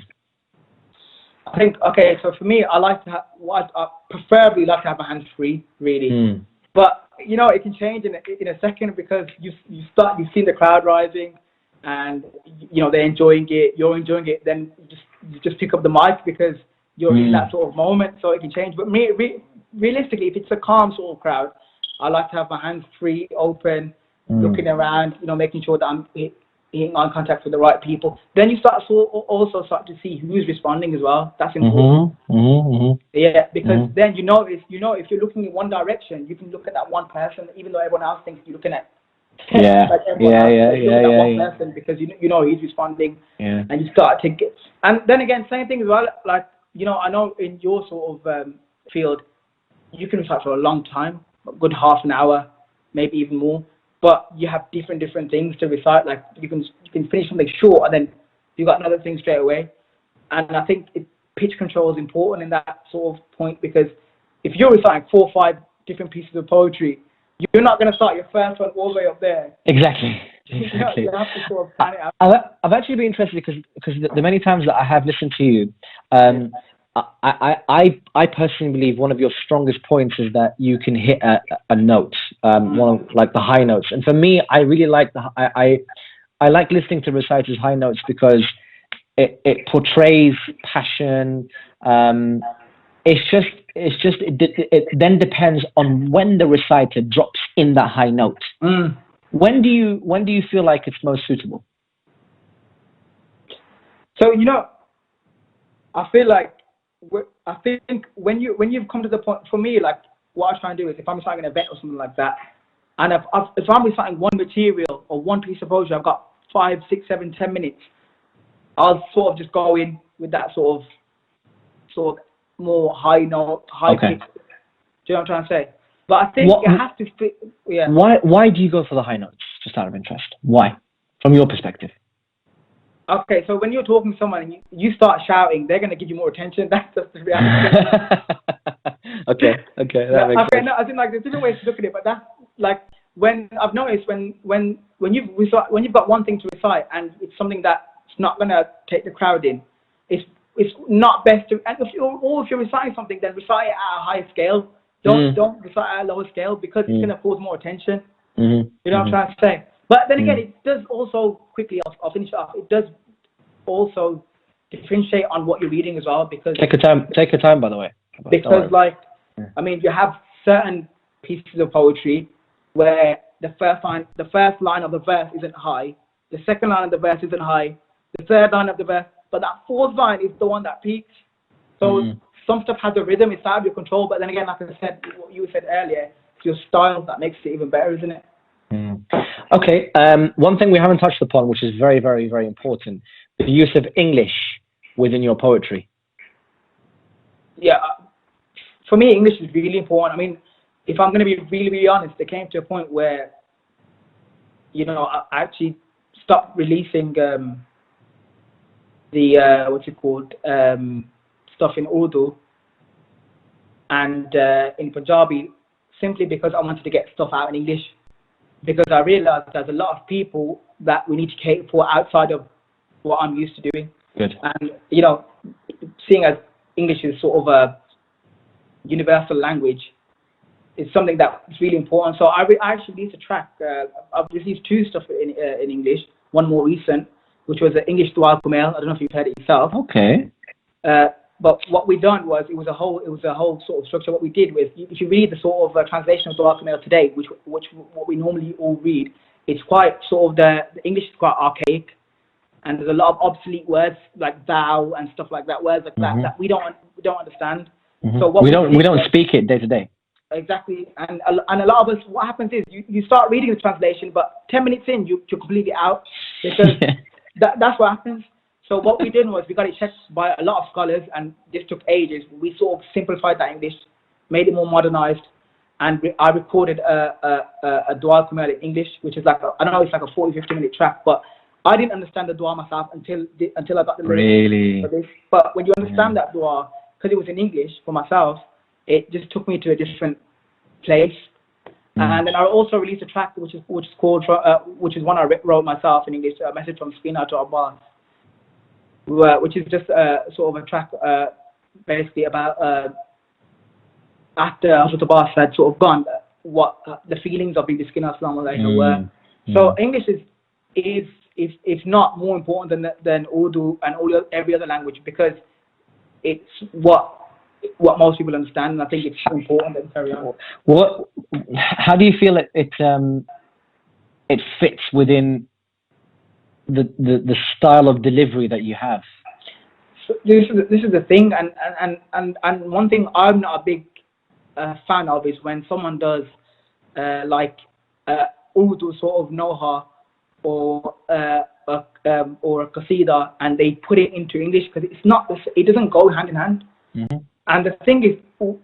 I think so for me, I like to have I preferably like to have my hands free, really. But it can change in a second because you've seen the crowd rising, and they're enjoying it. You're enjoying it. Then you just pick up the mic because you're in that sort of moment. So it can change. But realistically, if it's a calm sort of crowd, I like to have my hands free, open, looking around. making sure that I'm hitting eye contact with the right people. Then you also start to see who's responding as well. That's important. Yeah, because then if you're looking in one direction, you can look at that one person, even though everyone else thinks you're looking at one person because he's responding, and you start to get. And then again, same thing as well. Like I know in your sort of field, you can recite for a long time, a good half an hour, maybe even more. But you have different things to recite. Like you can finish something short, and then you got another thing straight away. And I think pitch control is important in that sort of point because if you're reciting 4 or 5 different pieces of poetry, you're not going to start your first one all the way up there. Exactly. You have to sort of plan it out. I've actually been interested because the many times that I have listened to you, I personally believe one of your strongest points is that you can hit a note, one of, like the high notes. And for me, I really like I like listening to reciters' high notes because it portrays passion. It then depends on when the reciter drops in that high note. When do you feel like it's most suitable? So I feel like I think when you've come to the point, for me, like what I try and do is if I'm reciting an event or something like that, and if I'm reciting one material or one piece of poetry, I've got 5, 6, 7, 10 minutes. I'll sort of just go in with that sort of more high note, high pitch. Do you know what I'm trying to say? But I think it has to fit. Yeah. Why do you go for the high notes? Just out of interest. Why? From your perspective. Okay, so when you're talking to someone and you start shouting, they're going to give you more attention. That's just the reality. Okay, that makes sense. No, I think like there's different ways to look at it, but that's like when I've noticed when you've got one thing to recite and it's something that's not going to take the crowd in, it's not best to. And if you're reciting something, then recite it at a higher scale. Don't recite at a lower scale because it's going to cause more attention. You know what I'm trying to say? But then again, it does also quickly. I'll finish off. It does also differentiate on what you're reading as well because take your time. By the way, because I mean, you have certain pieces of poetry where the first line of the verse isn't high, the second line of the verse isn't high, the third line of the verse, but that fourth line is the one that peaks. So some stuff has a rhythm, it's out of your control. But then again, like I said, what you said earlier, it's your style that makes it even better, isn't it? Okay. One thing we haven't touched upon, which is very, very, very important, the use of English within your poetry. Yeah. For me, English is really important. I mean, if I'm going to be really, really honest, it came to a point where, I actually stopped releasing stuff in Urdu and in Punjabi simply because I wanted to get stuff out in English. Because I realized there's a lot of people that we need to cater for outside of what I'm used to doing. Good. And, you know, seeing as English is sort of a universal language, it's something that's really important. So I actually released a track. I've released 2 stuff in English, one more recent, which was an English Dua Kumail. I don't know if you've heard it yourself. Okay. But what we done was it was a whole sort of structure. What we did was, if you read the sort of translation of Dua Kumail today, which what we normally all read, it's quite sort of the English is quite archaic, and there's a lot of obsolete words like thou and stuff like that, words like that we don't understand. So what we don't speak it day to day. Exactly, and a lot of us, what happens is you start reading the translation, but 10 minutes in you're completely out, because that's what happens. So what we did was we got it checked by a lot of scholars, and this took ages. We sort of simplified that English, made it more modernized, and I recorded a Dua Kumail in English, which is like I know it's like a 40-50 minute track, but I didn't understand the Dua myself until I got the lyrics. Really? For this. But when you understand that Dua, because it was in English for myself, it just took me to a different place. And then I also released a track which is called which is one I wrote myself in English, a message from Spina to Abbas, which is just sort of a track basically about after Hazrat Abbas had sort of gone, what the feelings of Bibi Skina Aslam were. So English is not more important than Urdu and every other language, because it's what most people understand, and I think it's important that we carry on. How do you feel it fits within the style of delivery that you have? So this is the thing, and one thing I'm not a big fan of is when someone does like Urdu sort of noha or a qasida, and they put it into English, because it doesn't go hand in hand. And the thing is,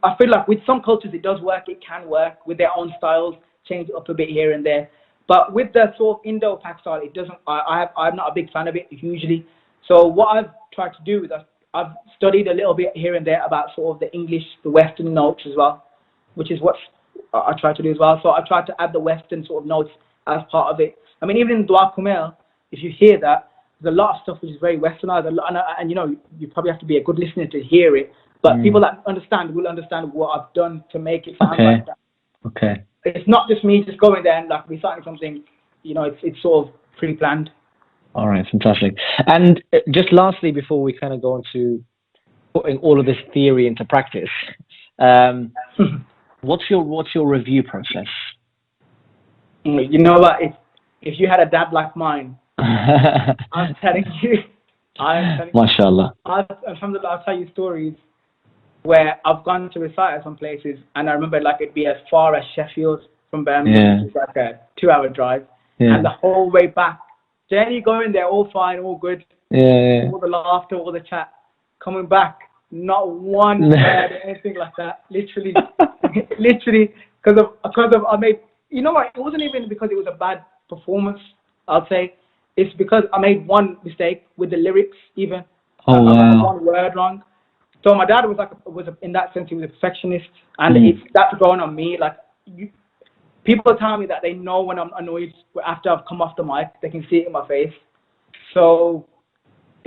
I feel like with some cultures it does work, it can work with their own styles, change it up a bit here and there. But with the sort of Indo-Pak style, it doesn't. I'm not a big fan of it usually. So what I've tried to do is I've studied a little bit here and there about sort of the English, the Western notes as well, which is what I try to do as well. So I tried to add the Western sort of notes as part of it. I mean, even in Dua Kumail, if you hear that, there's a lot of stuff which is very Westernized, and you know, you probably have to be a good listener to hear it. But people that understand will understand what I've done to make it sound like that. Okay. It's not just me just going there and like reciting something, you know, it's sort of pre-planned. All right, fantastic. And just lastly, before we kind of go on to putting all of this theory into practice, what's your review process? You know what? If you had a dad like mine, I'm telling you. MashaAllah. Alhamdulillah, I'll tell you stories where I've gone to recite at some places, and I remember like it'd be as far as Sheffield from Birmingham. It's like a 2-hour drive, and the whole way back, journey going there all fine, all good, all the laughter, all the chat, coming back, not one word or anything like that. Literally, because I made, you know what? It wasn't even because it was a bad performance. I'll say it's because I made one mistake with the lyrics, even. Oh wow. One word wrong. So my dad was in that sense, he was a perfectionist, and that's growing on me. Like people tell me that they know when I'm annoyed after I've come off the mic. They can see it in my face. So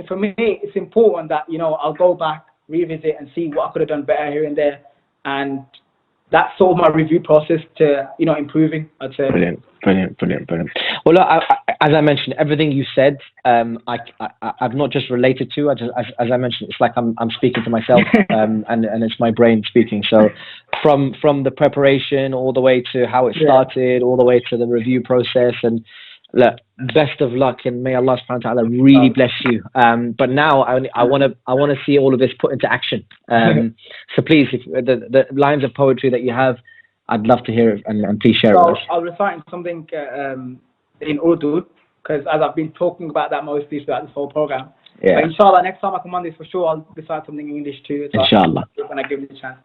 for me, it's important that, you know, I'll go back, revisit, and see what I could have done better here and there, and that's sort of my review process to, you know, improving, I'd say. Brilliant. Well, look, as I mentioned, everything you said, I've not just related to. As I mentioned, it's like I'm speaking to myself, and it's my brain speaking. So, from the preparation all the way to how it started, all the way to the review process, and look, best of luck, and may Allah subhanahu wa ta'ala really bless you. But now I want to see all of this put into action. So please, if the lines of poetry that you have, I'd love to hear it, and please share it with us. I'll recite something in Urdu, because as I've been talking about that mostly throughout this whole program. Yeah. But inshallah, next time I come on this, for sure, I'll recite something in English too. Inshallah. When I give you the chance.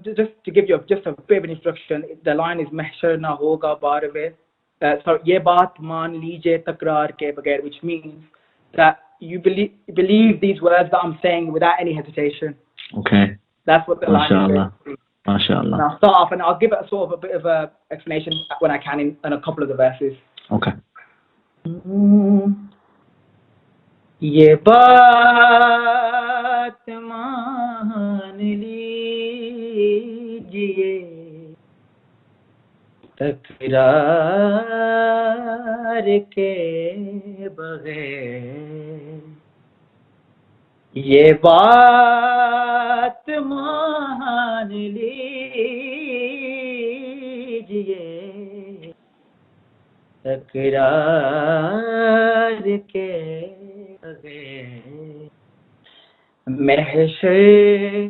Just to give you just a bit of an introduction, the line is Mahshar na hoga barve. So ye baat maan lijiye takrar ke bagair, which means that you believe these words that I'm saying without any hesitation. Okay. That's what the line is. MashaAllah. And I'll start off and I'll give it a sort of a bit of a explanation when I can in a couple of the verses. Okay. یہ بات مان لیجئے تکرار کے بغیر یہ بات مان لیجئے تکرار کے محشر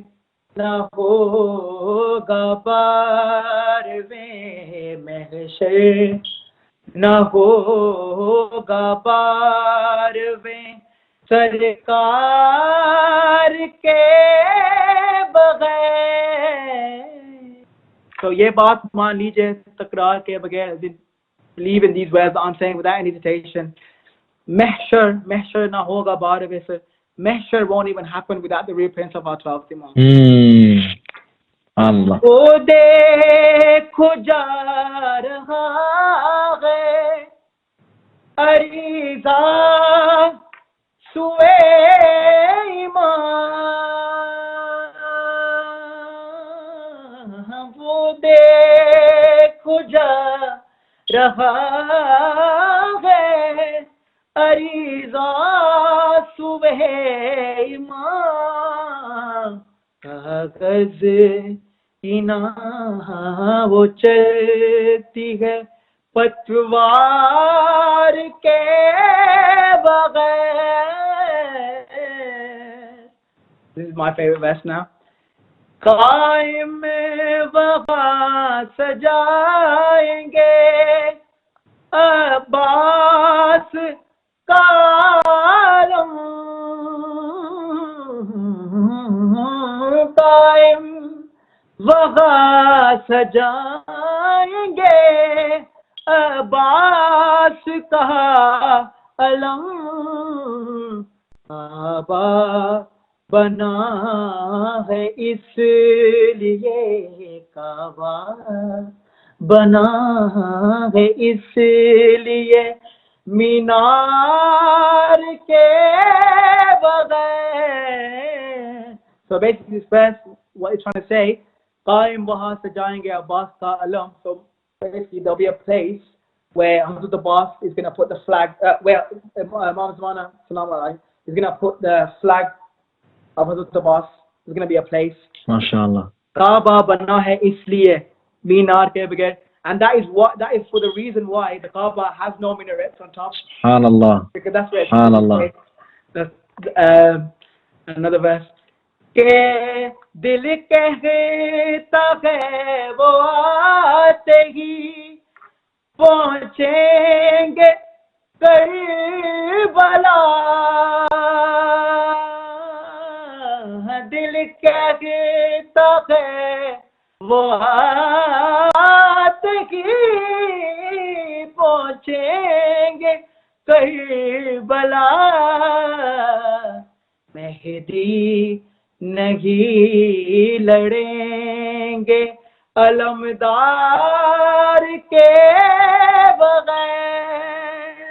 نہ ہوگا بارویں محشر نہ ہوگا بارویں سرکار کے بغیر. تو یہ بات مان لیجئے تکرار کے بغیر. Believe in these words that I'm saying without any hesitation. Mahshar na hoga baarve se. Mahshar won't even happen without the reappearance of our 12th Imam. Allah. O dekho ja raha hai ariza sue imam. O dekho ja رہا ہے عریضہ صبح ایمان کاغذ اینا وہ چلتی ہے پتوار کے بغیر. This is my favorite verse now. قائم وفا سجائیں گے عباس کا عالم. قائم وفا سجائیں گے عباس کا علم. آبا بنا ہے اس لیے کعبہ بنا ہے اس لیے مینار کے بغیر. So basically this verse, what it's trying to say, قائم وہاں سے جائیں گے عباس کا علم. So basically there'll be a place where Hazrat Abbas is going to put the flag, where Imam Zamana Salam Alayhi is going to put the flag of Hazrat Abbas. There's going to be a place. MashaAllah. Kaaba bana hai isliye minar ke bagair. And that is for the reason why the Kaaba has no minarets on top. SubhanAllah. Because that's where SubhanAllah. Another verse. Ke dil kehta hai wo aate hi pahunchenge Karbala. دل کہتا ہے وہ آتگی پہنچیں گے کربلا. مہدی نہیں لڑیں گے علمدار کے بغیر.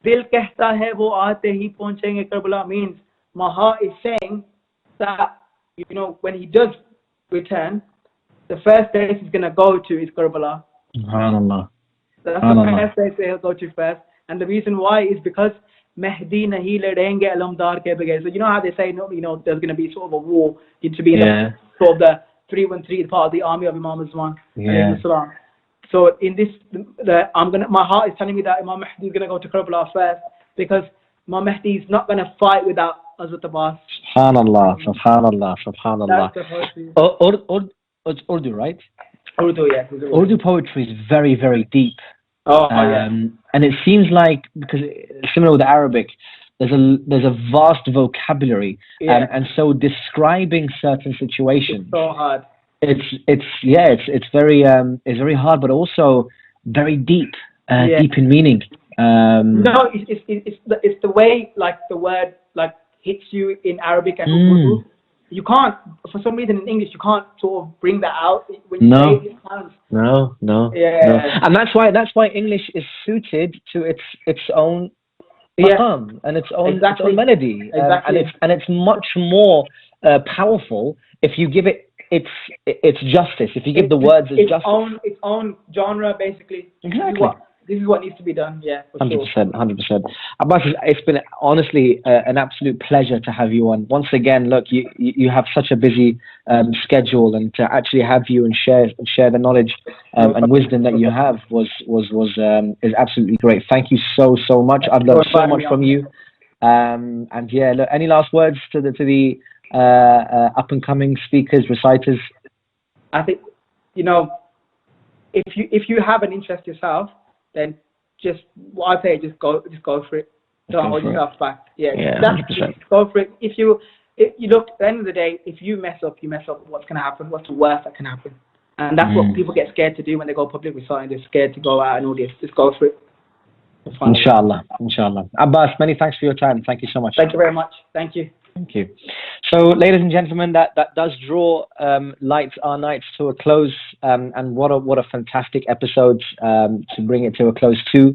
دل کہتا ہے وہ آتے ہی پہنچیں گے Karbala means Maha is saying that, you know, when he does return, the first place he's going to go to is Karbala. SubhanAllah. That's the first place he'll go to first. And the reason why is because Mahdi nahi ladenge alamdar ke bagair. So you know how they say, no, you know, there's going to be sort of a war. It should be sort of the 313 part of the army of Imam Azman. So in this, my heart is telling me that Imam Mahdi is going to go to Karbala first because Imam Mahdi is not going to fight without Hazrat Abbas. SubhanAllah, SubhanAllah, SubhanAllah. Urdu, right? Urdu, yes. Urdu poetry is very, very deep. And it seems like, because similar with Arabic, there's a vast vocabulary, and so describing certain situations. It's so hard. It's very hard, but also very deep, deep in meaning. No, it's the way like the word like hits you in Arabic and Urdu. you can't, for some reason in English, you can't sort of bring that out when you No. say it. It sounds, No. yeah, And that's why English is suited to its own yeah, maqam and its own exactly, melody, exactly. and it's much more powerful if you give it its justice. If you give the words its justice. Its own genre, basically. Exactly. This is what needs to be done. Yeah, for sure. 100%. Abbas, it's been honestly an absolute pleasure to have you on. Once again, look, you have such a busy schedule, and to actually have you and share the knowledge and wisdom that you have is absolutely great. Thank you so much. I've learned so much from you. And yeah, look, any last words to the up and coming speakers, reciters? I think, if you have an interest yourself, then just what I say, just go for it. Don't hold yourself back. Yeah, 100%. Go for it. If you look, at the end of the day, if you mess up, what's going to happen? What's the worst that can happen? And that's what people get scared to do when they go public reciting. They're scared to go out and all this. Just go for it. Inshallah. Abbas, many thanks for your time. Thank you so much. Thank you very much. Thank you. Thank you. So, ladies and gentlemen, that does draw Lights Are Nights to a close, and what a fantastic episode to bring it to a close to.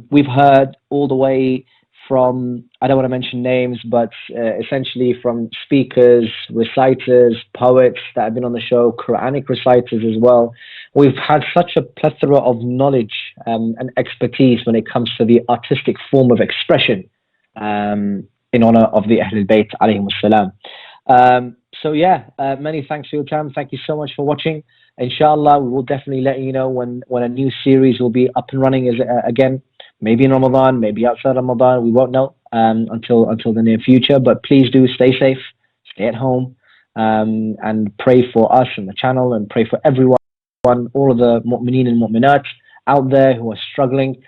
We've heard all the way from, I don't want to mention names, but essentially from speakers, reciters, poets that have been on the show, Quranic reciters as well. We've had such a plethora of knowledge and expertise when it comes to the artistic form of expression in honor of the Ahlul Bayt alayhim salam. So yeah, many thanks for your time. Thank you so much for watching. Inshallah, we will definitely let you know when a new series will be up and running again. Maybe in Ramadan, maybe outside Ramadan. We won't know until the near future. But please do stay safe, stay at home, and pray for us and the channel, and pray for everyone, all of the mu'mineen and mu'minat out there who are struggling,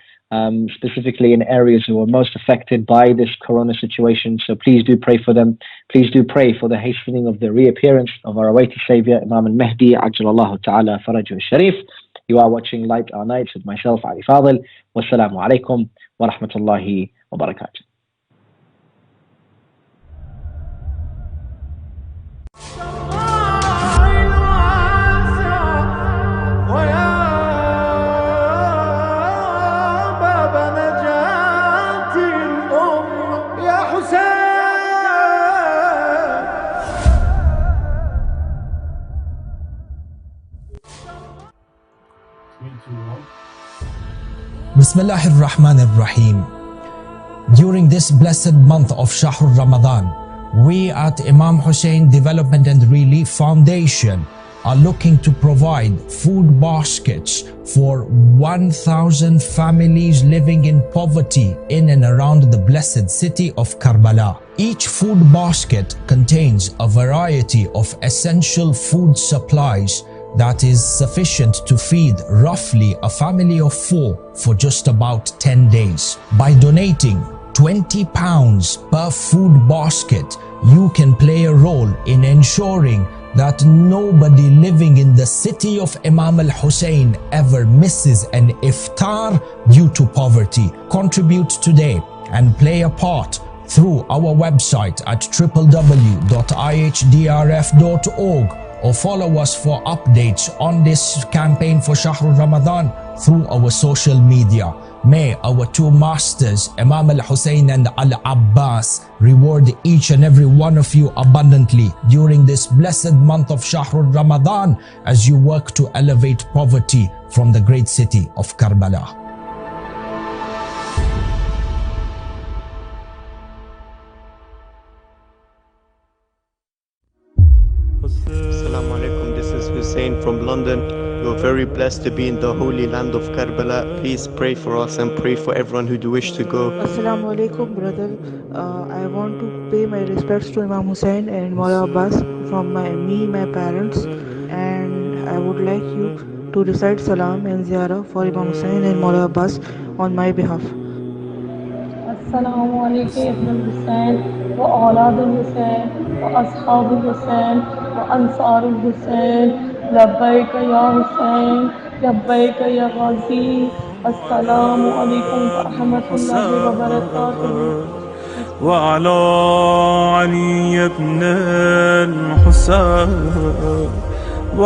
specifically in areas who are most affected by this corona situation. So please do pray for them. Please do pray for the hastening of the reappearance of our awaited Savior, Imam al-Mahdi, Ajjalallahu ta'ala farajuhu sharif. You are watching Light Our Nights with myself, Ali Fadhil. Wassalamu alaikum wa rahmatullahi wa barakatuh. Bismillahir Rahmanir Rahim. During this blessed month of Shahr Ramadan, we at Imam Hussein Development and Relief Foundation are looking to provide food baskets for 1,000 families living in poverty in and around the blessed city of Karbala. Each food basket contains a variety of essential food supplies that is sufficient to feed roughly a family of 4 for just about 10 days. By donating 20 pounds per food basket, you can play a role in ensuring that nobody living in the city of Imam al-Hussein ever misses an iftar due to poverty. Contribute today and play a part through our website at www.ihdrf.org, or follow us for updates on this campaign for Shahr Ramadan through our social media. May our two masters, Imam al-Hussein and Al-Abbas, reward each and every one of you abundantly during this blessed month of Shahr Ramadan as you work to elevate poverty from the great city of Karbala. Assalamu alaikum, this is Hussein from London. You're very blessed to be in the holy land of Karbala. Please pray for us and pray for everyone who do wish to go. Assalamu alaikum, brother. I want to pay my respects to Imam Hussein and Mulla Abbas from my parents, and I would like you to recite salam and ziyarah for Imam Hussein and Mulla Abbas on my behalf. السلام عليك يا ابن الحسين وأولاد الحسين وأصحاب الحسين وأنصار الحسين لبيك يا حسين لبيك يا غازي السلام عليكم ورحمة الله وبركاته. وعلى علي بن الحسين